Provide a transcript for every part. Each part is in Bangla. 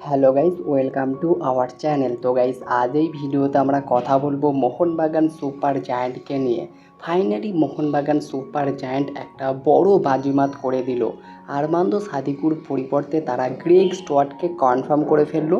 Hello guys, welcome to our channel. তো গাইস, আজ এই ভিডিওতে আমরা কথা বলবো মোহনবাগান সুপার জায়ান্টকে নিয়ে। ফাইনালি মোহনবাগান সুপার জায়ান্ট একটা বড় বাজিমাত করে দিল। আরমান্দো সাদিকুর পরিবর্তে তারা গ্রেগ স্টুয়ার্টকে কনফার্ম করে ফেললো।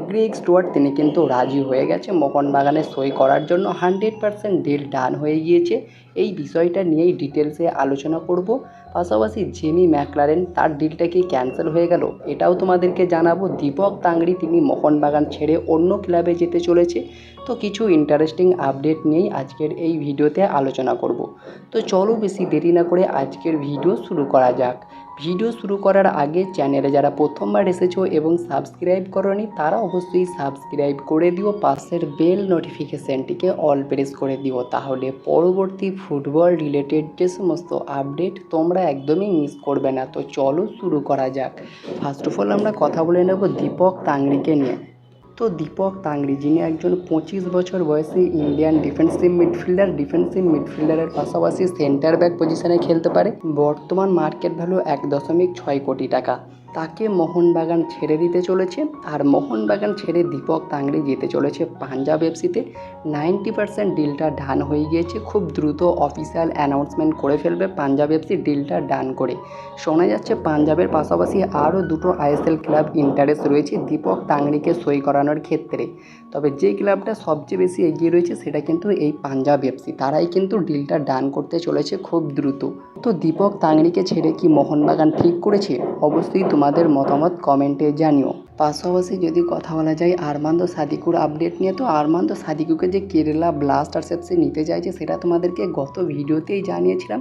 গ্রেগ স্টুয়ার্ট তিনি কিন্তু রাজি হয়ে গেছে মোহনবাগানে সই করার জন্য। 100% ডিল ডান হয়ে গিয়েছে। এই বিষয়টা নিয়েই ডিটেলসে আলোচনা করব। পাশাপাশি জেমি ম্যাকলারেন, তার ডিলটা কি ক্যান্সেল হয়ে গেল এটাও তোমাদেরকে জানাবো। দীপক তাংড়ি তিনি মোহনবাগান ছেড়ে অন্য ক্লাবে যেতে চলেছে। তো কিছু ইন্টারেস্টিং আপডেট নিয়েই আজকের এই ভিডিওতে আলোচনা করব। তো চলো বেশি দেরি না করে আজকের ভিডিও শুরু করা যাক। ভিডিও শুরু করার আগে চ্যানেলে যারা প্রথমবার এসেছো এবং সাবস্ক্রাইব করোনি তারা অবশ্যই সাবস্ক্রাইব করে দিও, পাশের বেল নোটিফিকেশানটিকে অল প্রেস করে দিও, তাহলে পরবর্তী ফুটবল রিলেটেড যে সমস্ত আপডেট তোমরা একদমই মিস করবে না। তো চলো শুরু করা যাক। ফার্স্ট অফ অল আমরা কথা বলে নেব দীপক তাংড়িকে নিয়ে। তো দীপক তাংড়ি যিনি একজন 25 বছর বয়সী ইন্ডিয়ান ডিফেন্সিভ মিডফিল্ডারের পাশাপাশি সেন্টার ব্যাক পজিশনে খেলতে পারে। বর্তমান মার্কেট ভ্যালু 1.6 কোটি টাকা। তাকে মোহনবাগান ছেড়ে দিতে চলেছে। আর মোহনবাগান ছেড়ে দীপক তাংড়ি যেতে চলেছে পাঞ্জাব এফসিতে। 90% ডিলটা ডান হয়ে গিয়েছে। খুব দ্রুত অফিসিয়াল অ্যানাউন্সমেন্ট করে ফেলবে পাঞ্জাব এফসি ডিলটা ডান করে। শোনা যাচ্ছে পাঞ্জাবের পাশাপাশি আরও দুটো আইএসএল ক্লাব ইন্টারেস্ট রয়েছে দীপক তাংড়িকে সই করানোর ক্ষেত্রে। তবে যে ক্লাবটা সবচেয়ে বেশি এগিয়ে রয়েছে সেটা কিন্তু এই পাঞ্জাব এফসি। তারাই কিন্তু ডিলটা ডান করতে চলেছে খুব দ্রুত। তো দীপক তাংড়িকে ছেড়ে কি মোহনবাগান ঠিক করেছে? অবশ্যই তোমাদের মতামত কমেন্টে জানিও। পাশাপাশি যদি কথা বলা যায় আরমান্দো সাদিকুর আপডেট নিয়ে, তো আরমান্দো সাদিকুকে যে কেরালা ব্লাস্টার্স এফসি নিতে চাইছে সেটা তোমাদেরকে গত ভিডিওতেই জানিয়েছিলাম।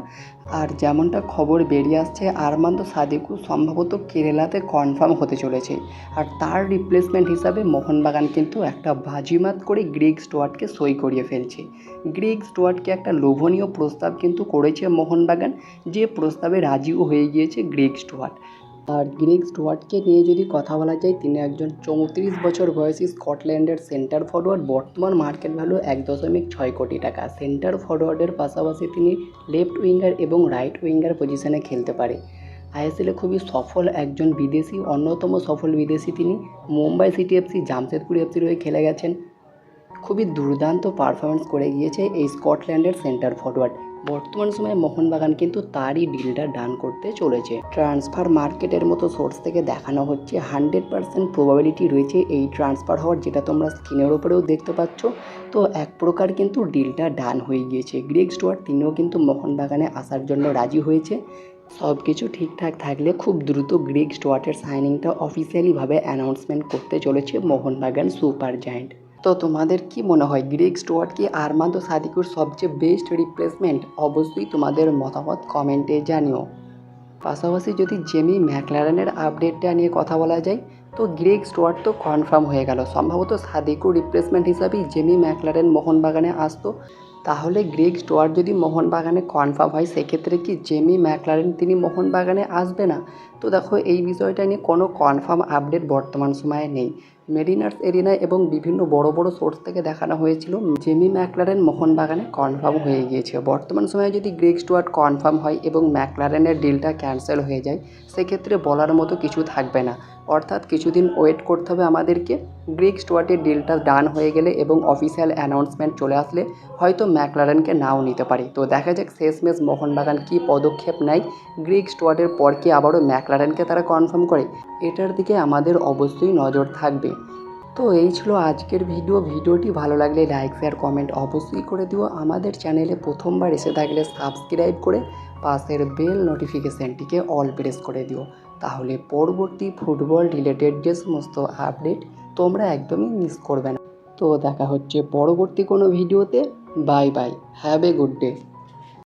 আর যেমনটা খবর বেরিয়ে আসছে আরমান্দো সাদিকু সম্ভবত কেরালাতে কনফার্ম হতে চলেছে। আর তার রিপ্লেসমেন্ট হিসাবে মোহনবাগান কিন্তু একটা বাজিমাত করে গ্রেগ স্টুয়ার্টকে সই করিয়ে ফেলছে। গ্রেগ স্টুয়ার্টকে একটা লোভনীয় প্রস্তাব কিন্তু করেছে মোহনবাগান, যে প্রস্তাবে রাজিও হয়ে গিয়েছে গ্রেগ স্টুয়ার্ট। আর গ্রেগ স্টুয়ার্টকে নিয়ে যদি কথা বলা যায়, তিনি একজন 34 বছর বয়সী স্কটল্যান্ডের সেন্টার ফরওয়ার্ড। বর্তমান মার্কেট ভ্যালু 1.6 কোটি টাকা। সেন্টার ফরওয়ার্ডের পাশাপাশি তিনি লেফট উইঙ্গার এবং রাইট উইঙ্গার পজিশনে খেলতে পারে। আইএসএলে খুবই সফল একজন বিদেশি, অন্যতম সফল বিদেশি তিনি। মুম্বাই সিটি এফসি, জামশেদপুর এফসির হয়ে খেলে গেছেন। খুবই দুর্দান্ত পারফরমেন্স করে গিয়েছে এই স্কটল্যান্ডের সেন্টার ফরওয়ার্ড। বর্তমান সময়ে মোহনবাগান কিন্তু তারই ডিলটা ডান করতে চলেছে। ট্রান্সফার মার্কেটের মতো সোর্স থেকে দেখানো হচ্ছে 100% প্রবাবিলিটি রয়েছে এই ট্রান্সফার হওয়ার, যেটা তোমরা স্ক্রিনের ওপরেও দেখতে পাচ্ছ। তো এক প্রকার কিন্তু ডিলটা ডান হয়ে গিয়েছে। গ্রেগ স্টুয়ার্ট তিনিও কিন্তু মোহনবাগানে আসার জন্য রাজি হয়েছে। সব কিছু ঠিকঠাক থাকলে খুব দ্রুত গ্রেগ স্টুয়ার্টের সাইনিংটা অফিসিয়ালিভাবে অ্যানাউন্সমেন্ট করতে চলেছে মোহনবাগান সুপার জায়ান্ট। তো তোমাদের কি মনে হয়, গ্রেগ স্টুয়ার্ট কি আরমান্দো সাদিকুর সবচেয়ে বেস্ট রিপ্লেসমেন্ট? অবশ্যই তোমাদের মতামত কমেন্টে জানিও। পাশাপাশি যদি জেমি ম্যাকলারেনের আপডেটটা নিয়ে কথা বলা যায়, তো গ্রেগ স্টুয়ার্ট তো কনফার্ম হয়ে গেল। সম্ভবত সাদিকুর রিপ্লেসমেন্ট হিসাবেই জেমি ম্যাকলারেন মোহনবাগানে আসতো। তাহলে গ্রেগ স্টুয়ার্ট যদি মোহনবাগানে কনফার্ম হয়, সেক্ষেত্রে কি জেমি ম্যাকলারেন তিনি মোহনবাগানে আসবে না? তো দেখো, এই বিষয়টা নিয়ে কোনো কনফার্ম আপডেট বর্তমান সময়ে নেই। মেরিনার্স এরিনা এবং বিভিন্ন বড় বড় সোর্স থেকে দেখানো হয়েছিল জেমি ম্যাকলারেন মোহনবাগানে কনফার্ম হয়ে গিয়েছে। বর্তমান সময়ে যদি গ্রেগ স্টুয়ার্ট কনফার্ম হয় এবং ম্যাকলারেনের ডিলটা ক্যান্সেল হয়ে যায়, সেক্ষেত্রে বলার মতো কিছু থাকবে না। অর্থাৎ কিছুদিন ওয়েট করতে হবে আমাদেরকে। গ্রেগ স্টুয়ার্টের ডিলটা ডান হয়ে গেলে এবং অফিসিয়াল অ্যানাউন্সমেন্ট চলে আসলে হয়তো ম্যাকলারেনকে নাও নিতে পারে। তো দেখা যাক শেষমেশ মোহনবাগান কী পদক্ষেপ নেয়। গ্রেগ স্টুয়ার্টের পর কি আবারও ম্যাকলারেনকে তারা কনফার্ম করে, এটার দিকে আমাদের অবশ্যই নজর থাকবে। তো এই ছিল আজকের ভিডিওটি ভালো লাগলে লাইক শেয়ার কমেন্ট অবশ্যই করে দিও। আমাদের চ্যানেলে প্রথমবার এসে থাকলে সাবস্ক্রাইব করে পাশের বেল নোটিফিকেশানটিকে অল প্রেস করে দিও, তাহলে পরবর্তী ফুটবল রিলেটেড যে সমস্ত আপডেট তোমরা একদমই মিস করবে না। তো দেখা হচ্ছে পরবর্তী কোনো ভিডিওতে। Bye bye, have a good day.